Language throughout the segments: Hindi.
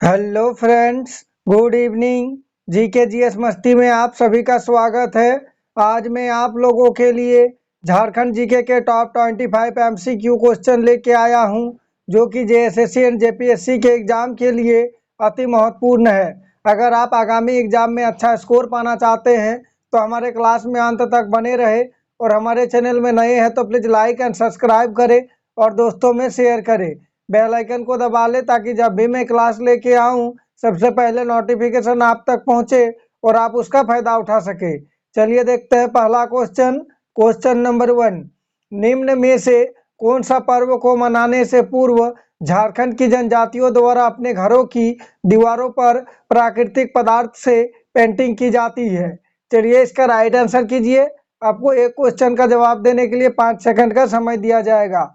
Hello friends, good evening. GK GS मस्ती में आप सभी का स्वागत है। आज मैं आप लोगों के लिए झारखंड जीके के टॉप 25 एमसीक्यू क्वेश्चन लेके आया हूं, जो कि जेएसएससी एंड जेपीएससी के एग्जाम के लिए अति महत्वपूर्ण है। अगर आप आगामी एग्जाम में अच्छा स्कोर पाना चाहते हैं तो हमारे क्लास में अंत तक बने रहे, और हमारे चैनल में नए हैं तो प्लीज़ लाइक एंड सब्सक्राइब करें और दोस्तों में शेयर करें। बेल आइकन को दबा ले ताकि जब भी मैं क्लास लेके आऊं सबसे पहले नोटिफिकेशन आप तक पहुंचे और आप उसका फायदा उठा सके। चलिए देखते हैं पहला क्वेश्चन। क्वेश्चन नंबर 1, निम्न में से कौन सा पर्व को मनाने से पूर्व झारखंड की जनजातियों द्वारा अपने घरों की दीवारों पर प्राकृतिक पदार्थ से पेंटिंग की जाती है? चलिए इसका राइट आंसर कीजिए। आपको एक क्वेश्चन का जवाब देने के लिए 5 सेकंड का समय दिया जाएगा।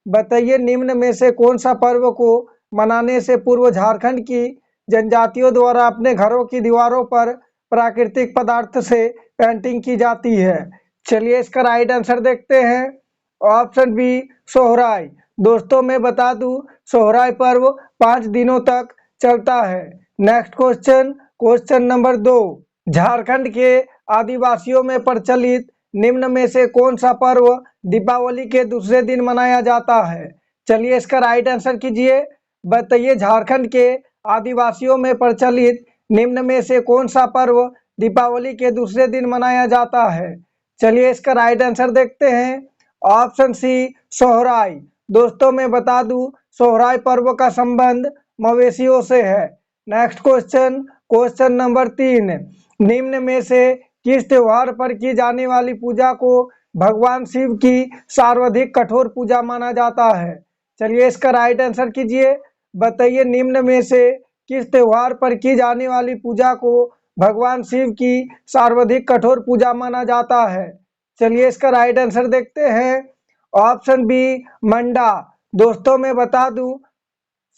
बताइए निम्न में से कौन सा पर्व को मनाने से पूर्व झारखंड की जनजातियों द्वारा अपने घरों की दीवारों पर प्राकृतिक पदार्थ से पेंटिंग की जाती है? चलिए इसका राइट आंसर देखते हैं। Option B, Sohrai. दोस्तों मैं बता दूं, सोहराय पर्व 5 दिनों तक चलता है। Next question, question number 2, Jharkhand के आदिवासियों में प्रचलित निम्न में से कौन सा पर्व दीपावली के दूसरे दिन मनाया जाता है? चलिए इसका राइट आंसर कीजिए। बताइए झारखंड के आदिवासियों में प्रचलित निम्न में से कौन सा पर्व दीपावली के दूसरे दिन मनाया जाता है? चलिए इसका राइट आंसर देखते हैं। Option C, Sohrai. दोस्तों मैं बता दूं, सोहराय पर्व का संबंध मवेशियों से है। नेक्स्ट क्वेश्चन, क्वेश्चन नंबर 3, निम्न में से किस त्योहार पर की जाने वाली पूजा को भगवान शिव की सर्वाधिक कठोर पूजा माना जाता है? चलिए इसका राइट आंसर कीजिए। बताइए निम्न में से किस त्योहार पर की जाने वाली पूजा को भगवान शिव की सर्वाधिक कठोर पूजा माना जाता है? चलिए इसका राइट आंसर देखते हैं। ऑप्शन बी, मंडा। दोस्तों मैं बता दूं,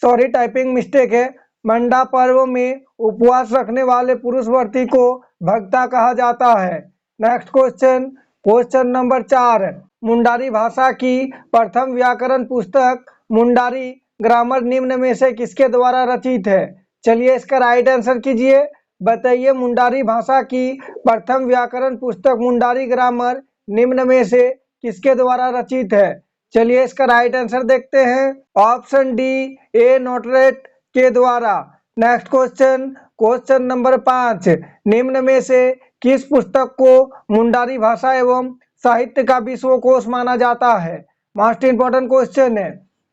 सॉरी टाइपिंग मिस्टेक है। मंडा पर्व में उपवास रखने वाले पुरुष व्रती को भक्ता कहा जाता है। Next question, question number 4, Mundari भाषा की प्रथम व्याकरण पुस्तक मुंडारी ग्रामर निम्न में से किसके द्वारा रचित है? चलिए इसका राइट आंसर कीजिए। बताइए मुंडारी भाषा की प्रथम व्याकरण पुस्तक मुंडारी ग्रामर निम्न में से किसके द्वारा रचित है? चलिए इसका राइट आंसर देखते हैं। ऑप्शन डी, ए नोटरेट के द्वारा। नेक्स्ट क्वेश्चन, क्वेश्चन नंबर 5, निम्न में से किस पुस्तक को मुंडारी भाषा एवं साहित्य का विश्वकोश माना जाता है? मोस्ट इंपॉर्टेंट क्वेश्चन है।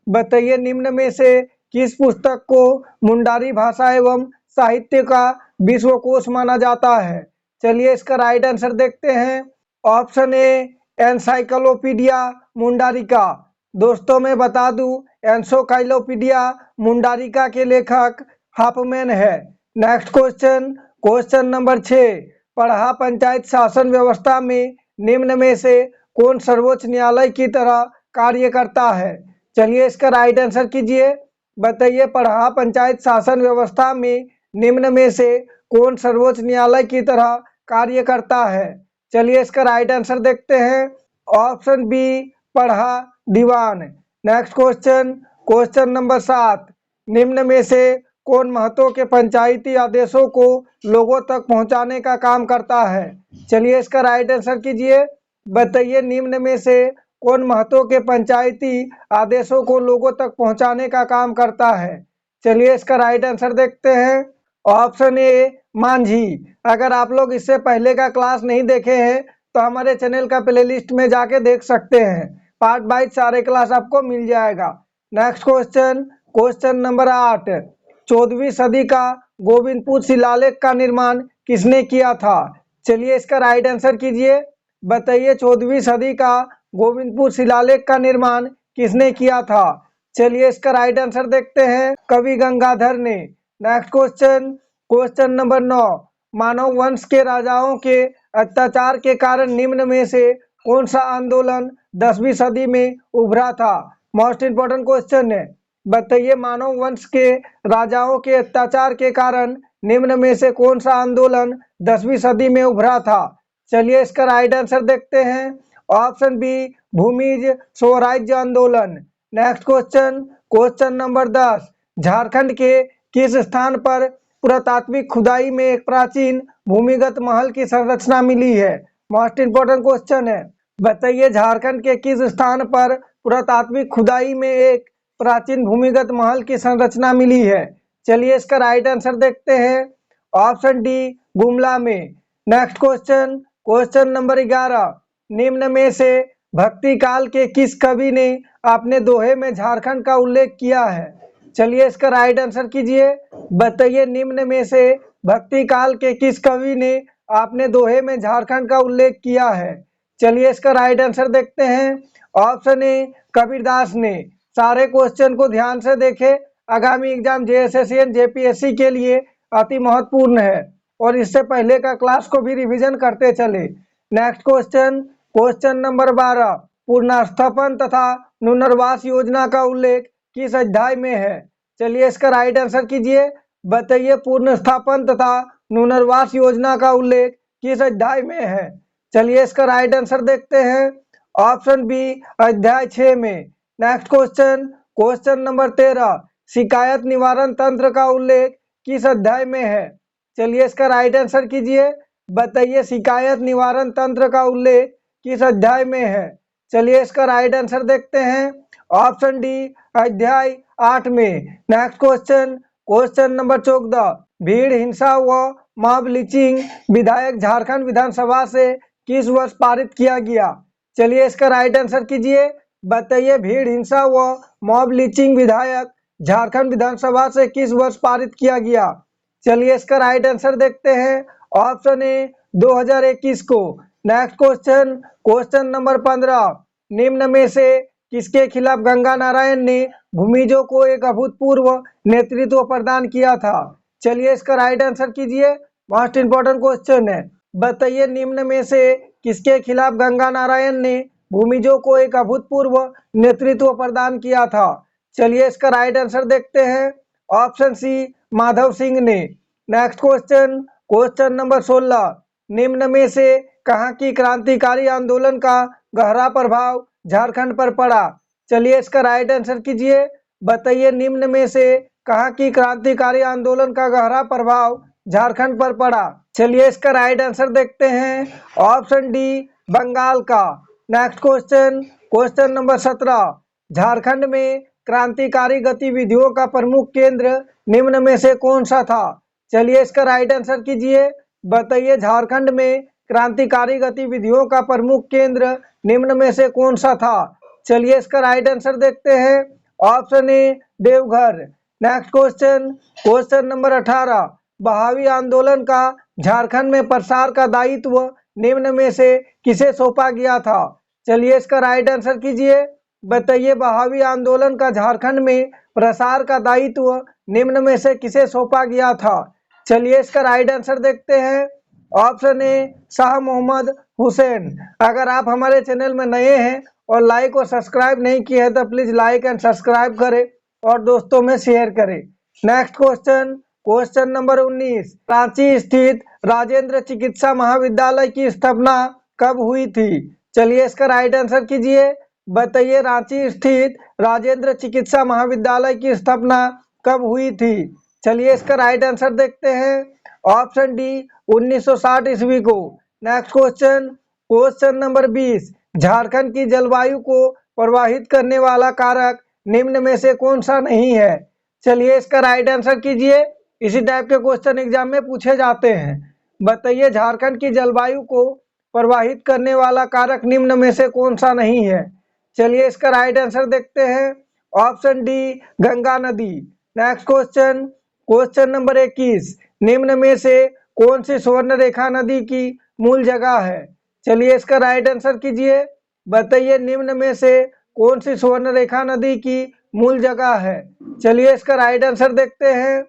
बताइए निम्न में से किस पुस्तक को मुंडारी भाषा एवं साहित्य का विश्वकोश माना जाता है? चलिए इसका राइट आंसर देखते हैं। Option A, encyclopaedia Mundarica. दोस्तों मैं बता दूं, एनसाइक्लोपीडिया मुंडारिका के लेखक हाफमैन है। नेक्स्ट क्वेश्चन, क्वेश्चन नंबर 6, पढ़ा पंचायत शासन व्यवस्था में निम्न में से कौन सर्वोच्च न्यायालय की तरह कार्य करता है? चलिए इसका राइट आंसर कीजिए। बताइए पढ़ा पंचायत शासन व्यवस्था में निम्न में से कौन सर्वोच्च न्यायालय की तरह कार्य करता है? चलिए इसका राइट आंसर देखते हैं। ऑप्शन बी, पढ़ा दीवान। नेक्स्ट क्वेश्चन, क्वेश्चन नंबर 7, निम्न में से कौन महतो के पंचायती आदेशों को लोगों तक पहुंचाने का काम करता है? चलिए इसका राइट आंसर कीजिए। बताइए निम्न में से कौन महतो के पंचायती आदेशों को लोगों तक पहुंचाने का काम करता है? चलिए इसका राइट आंसर देखते हैं। ऑप्शन ए, मांझी। अगर आप लोग इससे पहले का क्लास नहीं देखे हैं तो हमारे चैनल का प्लेलिस्ट में जाके देख सकते हैं। पार्ट बाय सारे क्लास आपको मिल जाएगा। नेक्स्ट क्वेश्चन, क्वेश्चन नंबर 8, 14वीं सदी का गोविंदपुर शिलालेख का निर्माण किसने किया था? चलिए इसका राइट आंसर कीजिए। बताइए 14वीं सदी का गोविंदपुर शिलालेख का निर्माण किसने किया था? चलिए इसका राइट आंसर देखते हैं। कवि गंगाधर ने। नेक्स्ट क्वेश्चन, क्वेश्चन नंबर 9, मानव वंश के राजाओं के अत्याचार के कारण निम्न में से कौन सा आंदोलन 10वीं सदी में उभरा था? मोस्ट इंपोर्टेंट क्वेश्चन है। बताइए मानव वंश के राजाओं के अत्याचार के कारण निम्न में से कौन सा आंदोलन 10वीं सदी में उभरा था? चलिए इसका राइट आंसर देखते हैं। ऑप्शन बी, भूमिज स्वराज्य आंदोलन। Next question, question number 10, Jharkhand के किस स्थान पर पुरातात्विक खुदाई में एक प्राचीन भूमिगत महल की संरचना मिली है? मोस्ट इंपोर्टेंट क्वेश्चन है। बताइए झारखंड के किस स्थान पर पुरातात्विक खुदाई में एक प्राचीन भूमिगत महल की संरचना मिली है? चलिए इसका राइट आंसर देखते हैं। ऑप्शन डी गुमला में। नेक्स्ट क्वेश्चन, क्वेश्चन नंबर 11, निम्न में से भक्ति काल के किस कवि ने अपने दोहे में झारखंड का उल्लेख किया है? चलिए इसका राइट आंसर कीजिए। बताइए निम्न में से भक्ति काल के किस कवि ने अपने दोहे में झारखंड का उल्लेख किया है? चलिए इसका राइट आंसर देखते हैं। ऑप्शन ए कबीरदास ने। सारे क्वेश्चन को ध्यान से देखें, आगामी एग्जाम जेएसएससी जेपीएससी के लिए अति महत्वपूर्ण है और इससे पहले का क्लास को भी रिवीजन करते चले। नेक्स्ट क्वेश्चन, क्वेश्चन नंबर 12, पुनर्स्थापन तथा पुनर्वास योजना का उल्लेख किस अध्याय में है? चलिए इसका राइट आंसर कीजिए। बताइए पुनर्स्थापन तथा पुनर्वास योजना का उल्लेख किस अध्याय में है? चलिए इसका राइट आंसर देखते हैं। ऑप्शन बी अध्याय 6 में। नेक्स्ट क्वेश्चन, क्वेश्चन नंबर 13, शिकायत निवारण तंत्र का उल्लेख किस अध्याय में है? चलिए इसका राइट आंसर कीजिए। बताइए शिकायत निवारण तंत्र का उल्लेख किस अध्याय में है? चलिए इसका राइट आंसर देखते हैं। ऑप्शन डी अध्याय 8 में। नेक्स्ट क्वेश्चन, क्वेश्चन नंबर 14, भीड़ हिंसा व मॉब लिंचिंग विधायक झारखंड विधानसभा से किस वर्ष पारित किया गया? चलिए इसका राइट आंसर कीजिए। बताइए भीड़ हिंसा व मॉब लिंचिंग विधायक झारखंड विधानसभा से किस वर्ष पारित किया गया? चलिए इसका राइट आंसर देखते हैं। ऑप्शन ए 2021 को। नेक्स्ट क्वेश्चन, क्वेश्चन नंबर 15, निम्न में से किसके खिलाफ गंगा नारायण ने भूमिजों को एक अभूतपूर्व नेतृत्व प्रदान किया था? चलिए इसका राइट आंसर कीजिए। मोस्ट इंपोर्टेंट क्वेश्चन है। बताइए निम्न में से किसके खिलाफ गंगा नारायण ने भूमिजों को एक अभूतपूर्व नेतृत्व प्रदान किया था? चलिए इसका राइट आंसर देखते हैं। ऑप्शन सी माधव सिंह ने। नेक्स्ट क्वेश्चन, क्वेश्चन नंबर 16, निम्न में से कहाँ की क्रांतिकारी आंदोलन का गहरा प्रभाव झारखंड पर पड़ा? चलिए इसका राइट आंसर कीजिए। बताइए निम्न में से कहाँ की क्रांतिकारी आंदोलन का गहरा प्रभाव झारखंड पर पड़ा? चलिए इसका राइट आंसर देखते हैं। ऑप्शन डी बंगाल का। Next question, question number 17, Jharkhand में क्रांतिकारी गतिविधियों का प्रमुख केंद्र निम्न में से कौन सा था? चलिए इसका राइट आंसर कीजिए। बताइए झारखंड में क्रांतिकारी गतिविधियों का प्रमुख केंद्र निम्न में से कौन सा था? चलिए इसका राइट आंसर देखते हैं। ऑप्शन ए Deoghar. Next question, question number 18, Wahabi आंदोलन का झारखंड में प्रसार का दायित्व निम्न में से किसे सौंपा गया था? चलिए इसका राइट आंसर कीजिए। बताइए बहावी आंदोलन का झारखंड में प्रसार का दायित्व निम्न में से किसे सौंपा गया था? चलिए इसका राइट आंसर देखते हैं। Option A Shah Mohammad Hussain. अगर आप हमारे चैनल में नए हैं और लाइक और सब्सक्राइब नहीं किए हैं तो प्लीज लाइक एंड सब्सक्राइब करें और दोस्तों में शेयर करें। Next question, question number 19, Ranchi स्थित राजेंद्र चिकित्सा महाविद्यालय की स्थापना कब हुई थी? चलिए इसका राइट आंसर कीजिए। बताइए रांची स्थित राजेंद्र चिकित्सा महाविद्यालय की स्थापना कब हुई थी? चलिए इसका राइट आंसर देखते हैं। ऑप्शन डी 1960 ईस्वी को। Next question, question number 20, Jharkhand की जलवायु को प्रभावित करने वाला कारक निम्न में से कौन सा नहीं है? चलिए इसका राइट आंसर कीजिए। इसी टाइप के क्वेश्चन एग्जाम में पूछे जाते हैं। बताइए झारखंड की जलवायु को प्रभावित करने वाला कारक निम्न में से कौन सा नहीं है? चलिए इसका राइट आंसर देखते हैं। ऑप्शन डी गंगा नदी। नेक्स्ट क्वेश्चन, क्वेश्चन नंबर 21, निम्न में से कौन सी स्वर्ण रेखा नदी की मूल जगह है? चलिए इसका राइट आंसर कीजिए। बताइए निम्न में से कौन सी स्वर्ण रेखा नदी की मूल जगह है? चलिए इसका राइट आंसर देखते हैं।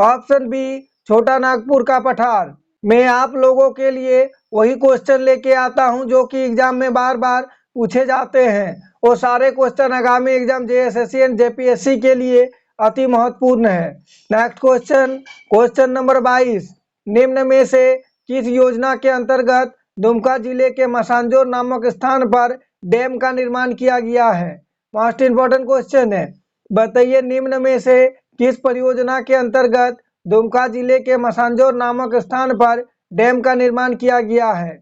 ऑप्शन बी छोटा नागपुर का पठार। मैं आप लोगों के लिए वही क्वेश्चन लेके आता हूं जो कि एग्जाम में बार बार पूछे जाते हैं। वो सारे क्वेश्चन आगामी एग्जाम जेएसएससी एंड जेपीएससी के लिए अति महत्वपूर्ण है। नेक्स्ट क्वेश्चन, क्वेश्चन नंबर 22, निम्न में से किस योजना के अंतर्गत दुमका जिले के मसांजोर नामक स्थान पर डैम का निर्माण किया गया है? मोस्ट इंपोर्टेंट क्वेश्चन है। बताइए निम्न में से किस परियोजना के अंतर्गत दुमका जिले के मसांजोर नामक स्थान पर डैम का निर्माण किया गया है?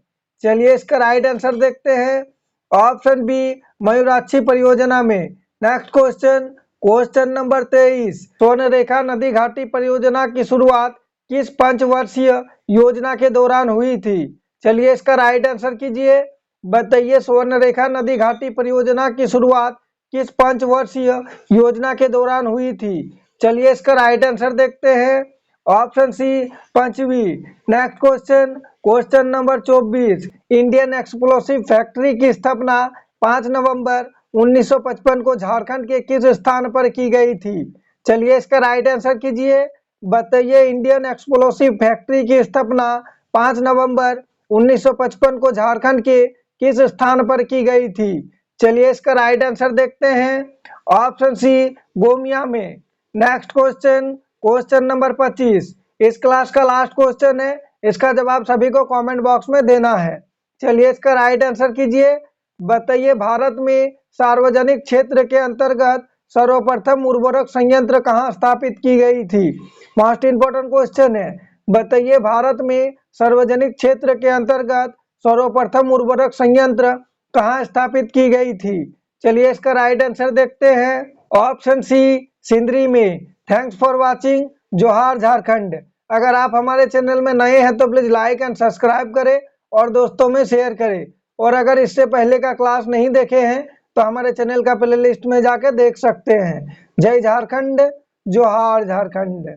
चलिए इसका राइट आंसर देखते हैं। ऑप्शन बी, मयूराक्षी परियोजना में। नेक्स्ट क्वेश्चन नंबर 23, स्वर्णरेखा नदी घाटी परियोजना की शुरुआत किस पंचवर्षीय योजना के दौरान हुई थी? चलिए इसका राइट आंसर कीजिए, बताइए स्वर्णरेखा नदी घाटी परियोजना की शुरुआत किस पंचवर्षीय योजना के दौरान हुई थी? चलिए इसका राइट आंसर देखते हैं। ऑप्शन सी, पंचवी। Next question number 24, Indian explosive factory की स्थापना 5 नवंबर 1955 को झारखंड के किस स्थान पर की गई थी? चलिए इसका राइट आंसर कीजिए, बताइए इंडियन एक्सप्लोसिव फैक्ट्री की स्थापना 5 नवंबर 1955 को झारखंड के किस स्थान पर की गई थी? चलिए इसका राइट आंसर देखते हैं। ऑप्शन सी, गोमिया में। नेक्स्ट क्वेश्चन नंबर 25, इस क्लास का लास्ट क्वेश्चन है, इसका जवाब सभी को कमेंट बॉक्स में देना है। चलिए इसका राइट आंसर कीजिए, बताइए भारत में सार्वजनिक क्षेत्र के अंतर्गत सर्वप्रथम उर्वरक संयंत्र कहाँ स्थापित की गई थी? मोस्ट इंपोर्टेंट क्वेश्चन है, बताइए भारत में सार्वजनिक क्षेत्र के अंतर्गत सर्वप्रथम उर्वरक संयंत्र कहाँ स्थापित की गई थी? चलिए इसका राइट आंसर देखते हैं। ऑप्शन सी, सिंदरी में। Thanks for watching. जोहार झारखंड। अगर आप हमारे चैनल में नए हैं तो प्लीज लाइक एंड सब्सक्राइब करें और दोस्तों में शेयर करें। और अगर इससे पहले का क्लास नहीं देखे हैं तो हमारे चैनल का प्लेलिस्ट में जाके देख सकते हैं। जय झारखंड, जोहार झारखंड।